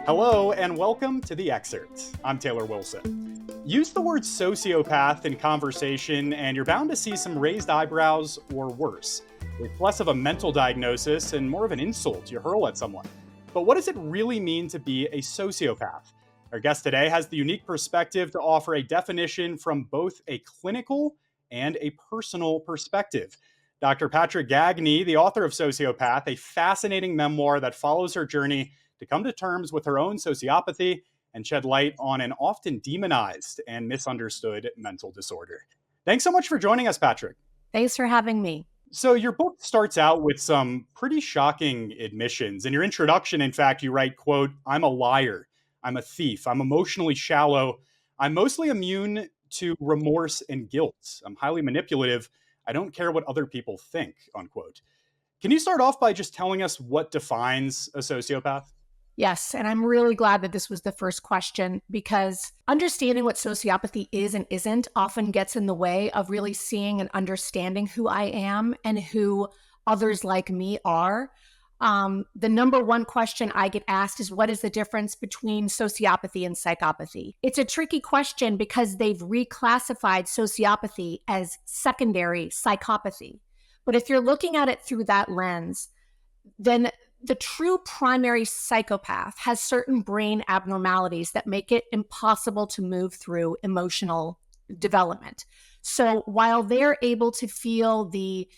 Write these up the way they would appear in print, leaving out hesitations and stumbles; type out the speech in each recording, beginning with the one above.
Hello and welcome to The Excerpt. I'm Taylor Wilson. Use the word sociopath in conversation and you're bound to see some raised eyebrows or worse. It's less of a mental diagnosis and more of an insult you hurl at someone. But what does it really mean to be a sociopath? Our guest today has the unique perspective to offer a definition from both a clinical and a personal perspective. Dr. Patric Gagne, the author of Sociopath, a fascinating memoir that follows her journey to come to terms with her own sociopathy and shed light on an often demonized and misunderstood mental disorder. Thanks so much for joining us, Patric. Thanks for having me. So your book starts out with some pretty shocking admissions. In your introduction, in fact, you write, quote, "I'm a liar. I'm a thief. I'm emotionally shallow. I'm mostly immune to remorse and guilt. I'm highly manipulative. I don't care what other people think," unquote. Can you start off by just telling us what defines a sociopath? Yes, and I'm really glad that this was the first question because understanding what sociopathy is and isn't often gets in the way of really seeing and understanding who I am and who others like me are. The number one question I get asked is, what is the difference between sociopathy and psychopathy? It's a tricky question because they've reclassified sociopathy as secondary psychopathy. But if you're looking at it through that lens, then the true primary psychopath has certain brain abnormalities that make it impossible to move through emotional development. So while they're able to feel the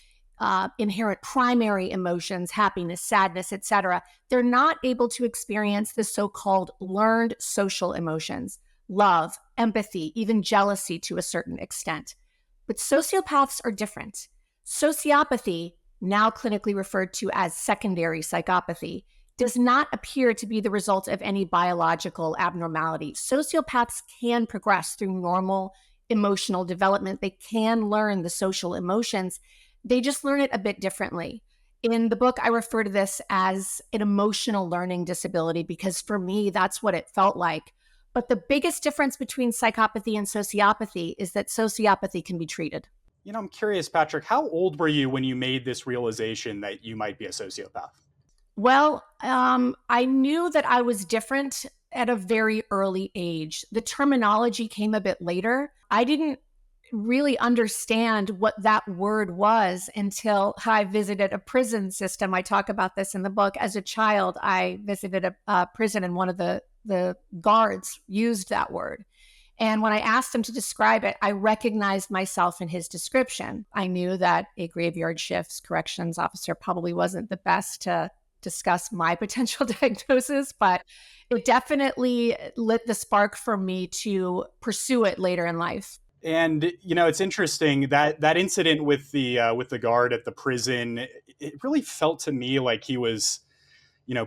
inherent primary emotions, happiness, sadness, etc., they're not able to experience the so-called learned social emotions, love, empathy, even jealousy to a certain extent. But sociopaths are different. Sociopathy, now clinically referred to as secondary psychopathy, does not appear to be the result of any biological abnormality. Sociopaths can progress through normal emotional development. They can learn the social emotions. They just learn it a bit differently. In the book, I refer to this as an emotional learning disability because for me, that's what it felt like. But the biggest difference between psychopathy and sociopathy is that sociopathy can be treated. I'm curious, Patric, how old were you when you made this realization that you might be a sociopath? Well, I knew that I was different at a very early age. The terminology came a bit later. I didn't really understand what that word was until I visited a prison system. I talk about this in the book. As a child, I visited a prison and one of the guards used that word. And when I asked him to describe it, I recognized myself in his description. I knew that a graveyard shifts corrections officer probably wasn't the best to discuss my potential diagnosis, but it definitely lit the spark for me to pursue it later in life. And it's interesting that incident with the guard at the prison. It really felt to me like he was,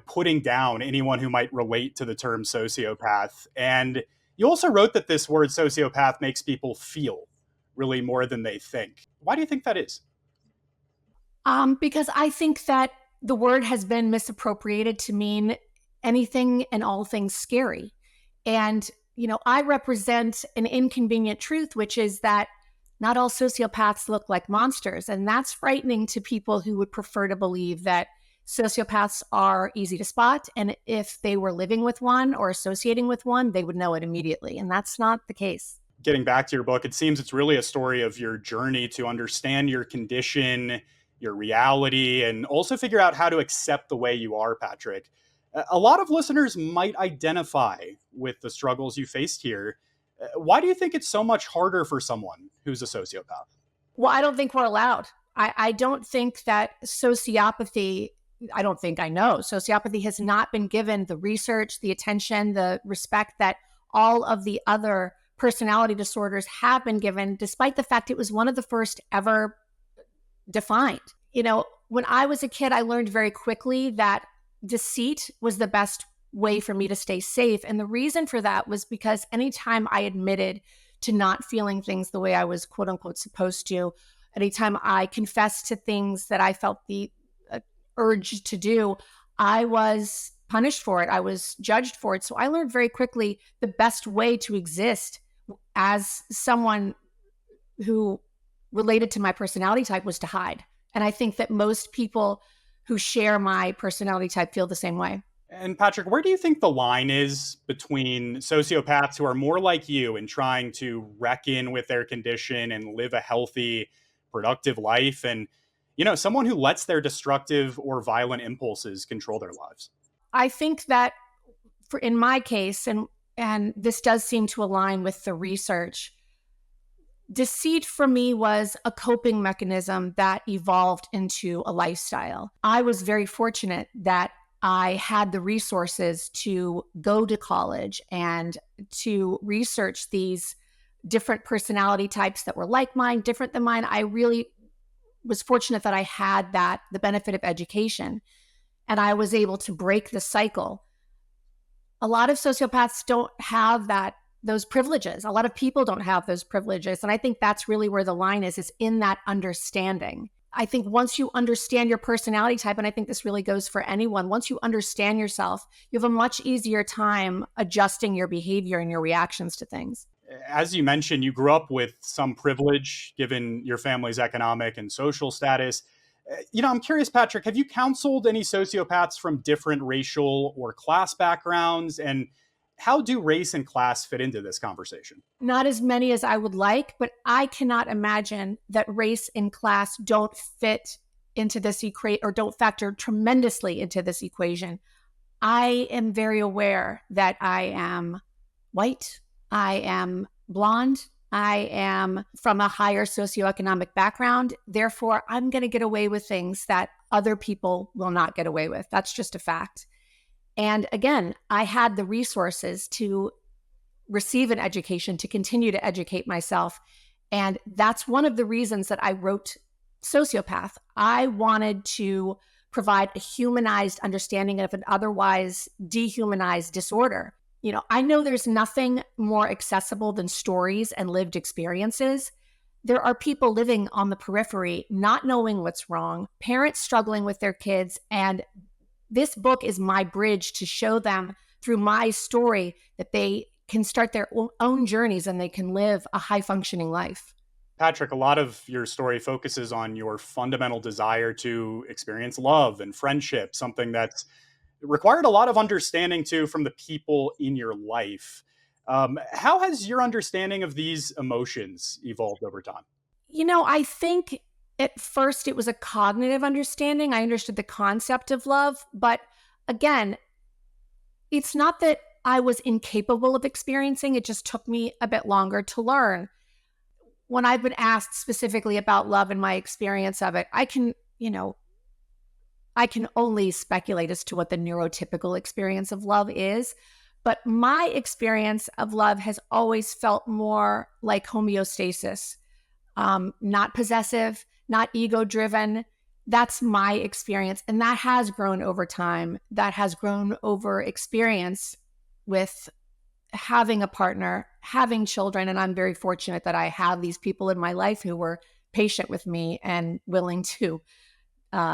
putting down anyone who might relate to the term sociopath. And you also wrote that this word sociopath makes people feel really more than they think. Why do you think that is? Because I think that the word has been misappropriated to mean anything and all things scary. And, I represent an inconvenient truth, which is that not all sociopaths look like monsters. And that's frightening to people who would prefer to believe that sociopaths are easy to spot. And if they were living with one or associating with one, they would know it immediately. And that's not the case. Getting back to your book, it seems it's really a story of your journey to understand your condition, your reality, and also figure out how to accept the way you are, Patric. A lot of listeners might identify with the struggles you faced here. Why do you think it's so much harder for someone who's a sociopath? Well, I don't think we're allowed. I don't think that sociopathy, I don't think I know, sociopathy has not been given the research, the attention, the respect that all of the other personality disorders have been given, despite the fact it was one of the first ever defined. When I was a kid, I learned very quickly that deceit was the best way for me to stay safe. And the reason for that was because anytime I admitted to not feeling things the way I was quote unquote supposed to, anytime I confessed to things that I felt the urge to do, I was punished for it. I was judged for it. So I learned very quickly the best way to exist as someone who related to my personality type was to hide. And I think that most people who share my personality type feel the same way. And Patrick, where do you think the line is between sociopaths who are more like you and trying to reckon with their condition and live a healthy, productive life, and someone who lets their destructive or violent impulses control their lives? I think that in my case, and this does seem to align with the research, deceit for me was a coping mechanism that evolved into a lifestyle. I was very fortunate that I had the resources to go to college and to research these different personality types that were like mine, different than mine. I really was fortunate that I had the benefit of education, and I was able to break the cycle. A lot of sociopaths don't have those privileges. A lot of people don't have those privileges. And I think that's really where the line is in that understanding. I think once you understand your personality type, and I think this really goes for anyone, once you understand yourself, you have a much easier time adjusting your behavior and your reactions to things. As you mentioned, you grew up with some privilege given your family's economic and social status. I'm curious, Patrick, have you counseled any sociopaths from different racial or class backgrounds? And how do race and class fit into this conversation? Not as many as I would like, but I cannot imagine that race and class don't fit into this equation or don't factor tremendously into this equation. I am very aware that I am white, I am blonde, I am from a higher socioeconomic background. Therefore, I'm going to get away with things that other people will not get away with. That's just a fact. And again, I had the resources to receive an education, to continue to educate myself. And that's one of the reasons that I wrote Sociopath. I wanted to provide a humanized understanding of an otherwise dehumanized disorder. I know there's nothing more accessible than stories and lived experiences. There are people living on the periphery, not knowing what's wrong, parents struggling with their kids, and this book is my bridge to show them through my story that they can start their own journeys and they can live a high-functioning life. Patrick, a lot of your story focuses on your fundamental desire to experience love and friendship, something that's required a lot of understanding too from the people in your life. How has your understanding of these emotions evolved over time? I think at first it was a cognitive understanding. I understood the concept of love, but again, it's not that I was incapable of experiencing, it just took me a bit longer to learn. When I've been asked specifically about love and my experience of it, I can only speculate as to what the neurotypical experience of love is. But my experience of love has always felt more like homeostasis, not possessive, not ego-driven. That's my experience. And that has grown over time. That has grown over experience with having a partner, having children. And I'm very fortunate that I have these people in my life who were patient with me and willing to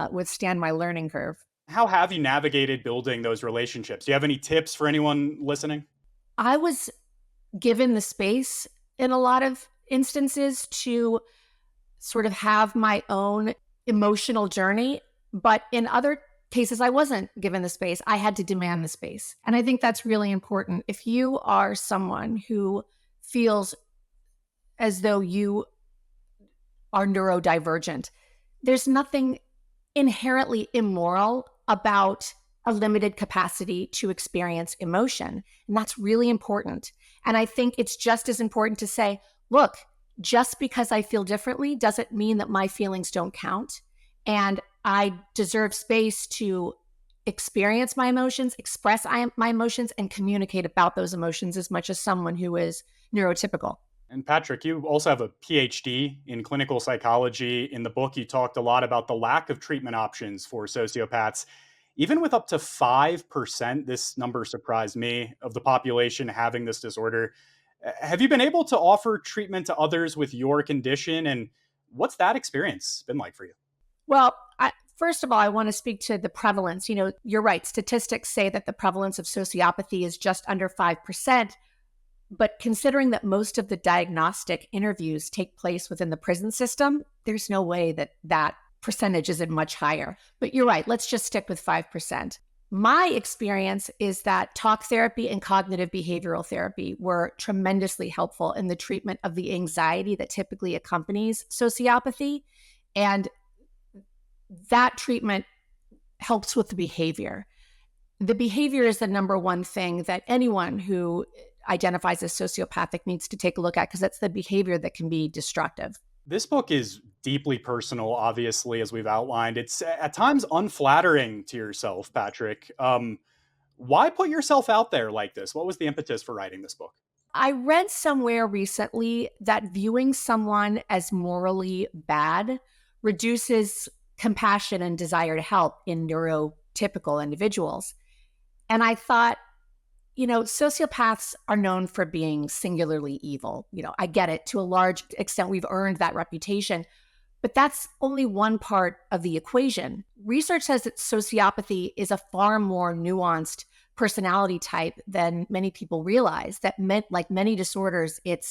withstand my learning curve. How have you navigated building those relationships? Do you have any tips for anyone listening? I was given the space in a lot of instances to sort of have my own emotional journey, but in other cases, I wasn't given the space. I had to demand the space. And I think that's really important. If you are someone who feels as though you are neurodivergent, there's nothing inherently immoral about a limited capacity to experience emotion. And that's really important. And I think it's just as important to say, look, just because I feel differently doesn't mean that my feelings don't count. And I deserve space to experience my emotions, express my emotions, and communicate about those emotions as much as someone who is neurotypical. And Patrick, you also have a PhD in clinical psychology. In the book, you talked a lot about the lack of treatment options for sociopaths. Even with up to 5%, this number surprised me, of the population having this disorder. Have you been able to offer treatment to others with your condition? And what's that experience been like for you? Well, first of all, I want to speak to the prevalence. You're right. Statistics say that the prevalence of sociopathy is just under 5%. But considering that most of the diagnostic interviews take place within the prison system, there's no way that that percentage isn't much higher. But you're right. Let's just stick with 5%. My experience is that talk therapy and cognitive behavioral therapy were tremendously helpful in the treatment of the anxiety that typically accompanies sociopathy. And that treatment helps with the behavior. The behavior is the number one thing that anyone who identifies as sociopathic needs to take a look at, because that's the behavior that can be destructive. This book is deeply personal, obviously, as we've outlined. It's at times unflattering to yourself, Patrick. Why put yourself out there like this? What was the impetus for writing this book? I read somewhere recently that viewing someone as morally bad reduces compassion and desire to help in neurotypical individuals. And I thought, sociopaths are known for being singularly evil. I get it. To a large extent, we've earned that reputation. But that's only one part of the equation. Research says that sociopathy is a far more nuanced personality type than many people realize. That like many disorders, it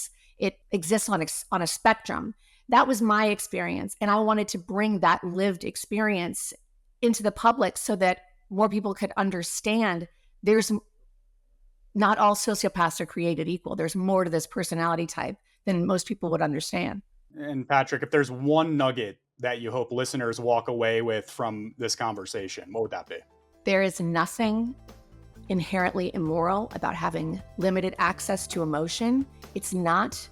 exists on a spectrum. That was my experience, and I wanted to bring that lived experience into the public so that more people could understand there's not all sociopaths are created equal. There's more to this personality type than most people would understand. And Patrick, if there's one nugget that you hope listeners walk away with from this conversation, what would that be? There is nothing inherently immoral about having limited access to emotion. It's not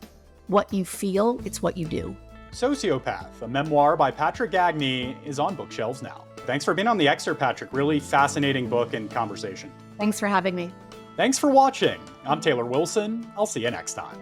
what you feel, it's what you do. Sociopath, a memoir by Patric Gagne, is on bookshelves now. Thanks for being on the Excerpt, Patrick. Really fascinating book and conversation. Thanks for having me. Thanks for watching. I'm Taylor Wilson. I'll see you next time.